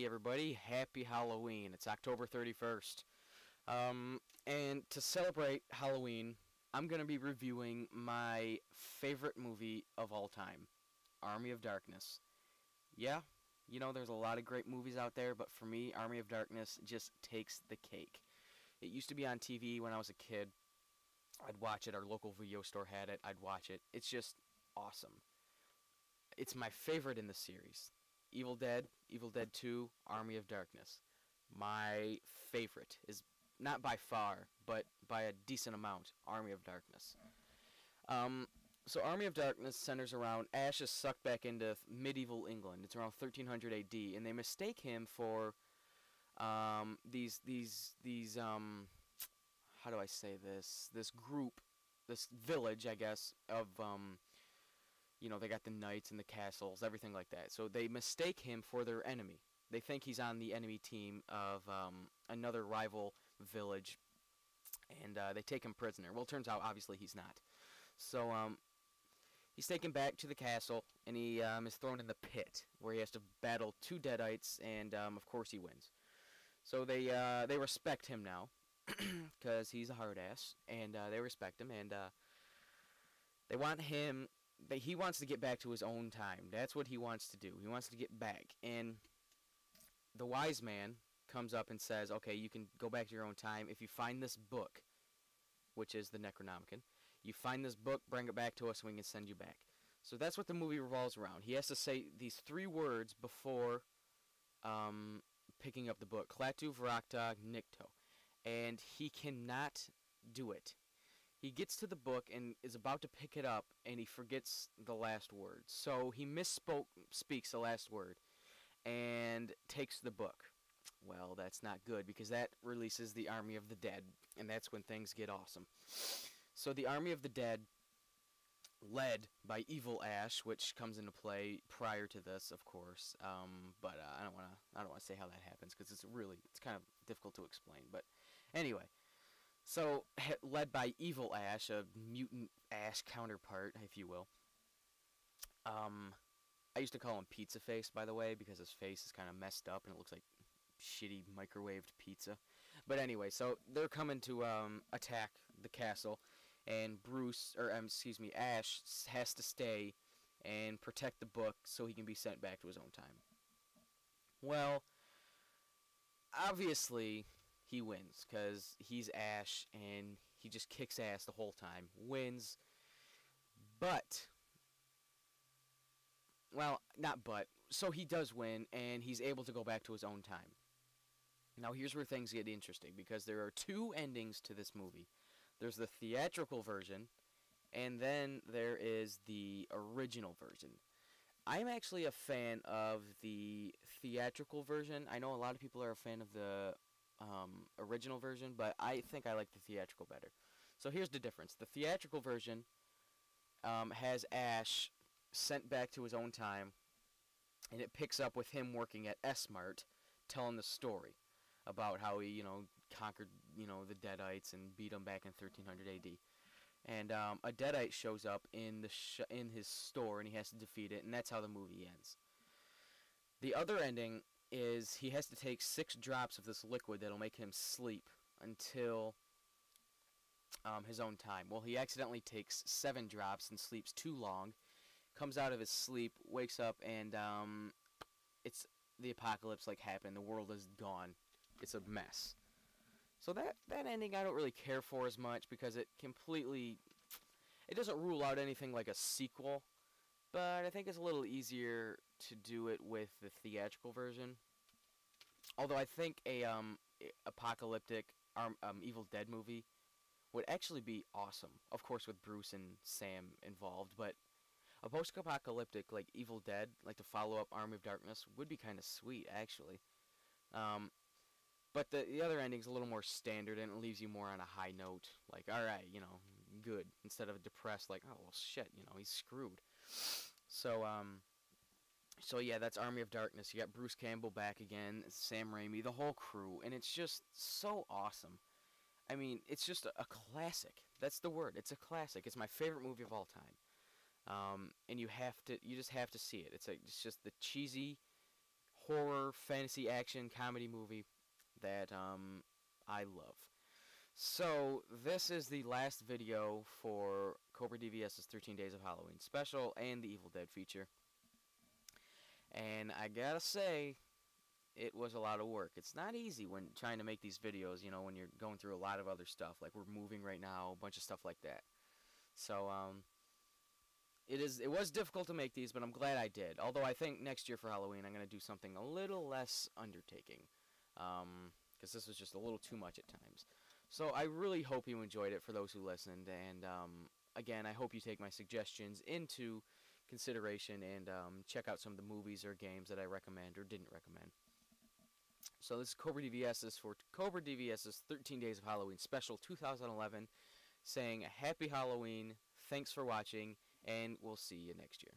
Hey everybody, happy Halloween. It's October 31st. And to celebrate Halloween, I'm going to be reviewing my favorite movie of all time, Army of Darkness. Yeah, there's a lot of great movies out there, but for me, Army of Darkness just takes the cake. It used to be on TV when I was a kid. I'd watch it. Our local video store had it. I'd watch it. It's just awesome. It's my favorite in the series. Evil Dead 2, Army of Darkness. My favorite is not by far, but by a decent amount, Army of Darkness. So Army of Darkness centers around Ash is sucked back into medieval England. It's around 1300 AD, and they mistake him for these how do I say this? This group, this village, I guess, of they got the knights and the castles, everything like that. So they mistake him for their enemy. They think he's on the enemy team of another rival village, and they take him prisoner. Well, it turns out, obviously, he's not. So he's taken back to the castle, and he is thrown in the pit, where he has to battle two deadites, and of course he wins. So they respect him now, because he's a hard ass, and they respect him, and they want him. He wants to get back to his own time. That's what he wants to do. He wants to get back. And the wise man comes up and says, okay, you can go back to your own time if you find this book, which is the Necronomicon. You find this book, bring it back to us, and we can send you back. So that's what the movie revolves around. He has to say these three words before picking up the book. Klaatu Vrakta Nikto. And he cannot do it. He gets to the book and is about to pick it up, and he forgets the last word. So he speaks the last word, and takes the book. Well, that's not good, because that releases the Army of the Dead, and that's when things get awesome. So the Army of the Dead, led by Evil Ash, which comes into play prior to this, of course. But I don't want to say how that happens, because it's kind of difficult to explain. But anyway. So, led by Evil Ash, a mutant Ash counterpart, if you will. I used to call him Pizza Face, by the way, because his face is kind of messed up and it looks like shitty microwaved pizza. But anyway, so they're coming to attack the castle, and Ash has to stay and protect the book so he can be sent back to his own time. Well, obviously he wins, because he's Ash, and he just kicks ass the whole time. Wins. But, well, not but. So he does win, and he's able to go back to his own time. Now here's where things get interesting, because there are two endings to this movie. There's the theatrical version, and then there is the original version. I'm actually a fan of the theatrical version. I know a lot of people are a fan of the original version, but I think I like the theatrical better. So here's the difference. The theatrical version has Ash sent back to his own time, and it picks up with him working at S-Mart, telling the story about how he, conquered, the Deadites and beat them back in 1300 AD. And a Deadite shows up in in his store, and he has to defeat it, and that's how the movie ends. The other ending is he has to take 6 drops of this liquid that'll make him sleep until his own time. Well, he accidentally takes 7 drops and sleeps too long, comes out of his sleep, wakes up, and it's the apocalypse happened. The world is gone. It's a mess. So that ending I don't really care for as much, because it doesn't rule out anything like a sequel, but I think it's a little easier to do it with the theatrical version. Although I think a apocalyptic Evil Dead movie would actually be awesome. Of course, with Bruce and Sam involved, but a post-apocalyptic Evil Dead, to follow up Army of Darkness, would be kind of sweet, actually. But the other ending's a little more standard, and it leaves you more on a high note. Alright, good. Instead of depressed, oh, well, shit, he's screwed. So yeah, that's Army of Darkness. You got Bruce Campbell back again, Sam Raimi, the whole crew, and it's just so awesome. I mean, it's just a classic. That's the word. It's a classic. It's my favorite movie of all time. And you just have to see it. It's just the cheesy horror, fantasy, action, comedy movie that I love. So, this is the last video for Cobra DVS's 13 Days of Halloween special and the Evil Dead feature. And I gotta say, it was a lot of work. It's not easy when trying to make these videos, you know, when you're going through a lot of other stuff. Like, we're moving right now, a bunch of stuff like that. So, it was difficult to make these, but I'm glad I did. Although I think next year for Halloween, I'm going to do something a little less undertaking. Because this was just a little too much at times. So I really hope you enjoyed it for those who listened. And, again, I hope you take my suggestions into consideration and check out some of the movies or games that I recommend or didn't recommend. So this is Cobra DVS's for Cobra DVS's 13 Days of Halloween Special 2011, saying Happy Halloween, thanks for watching, and we'll see you next year.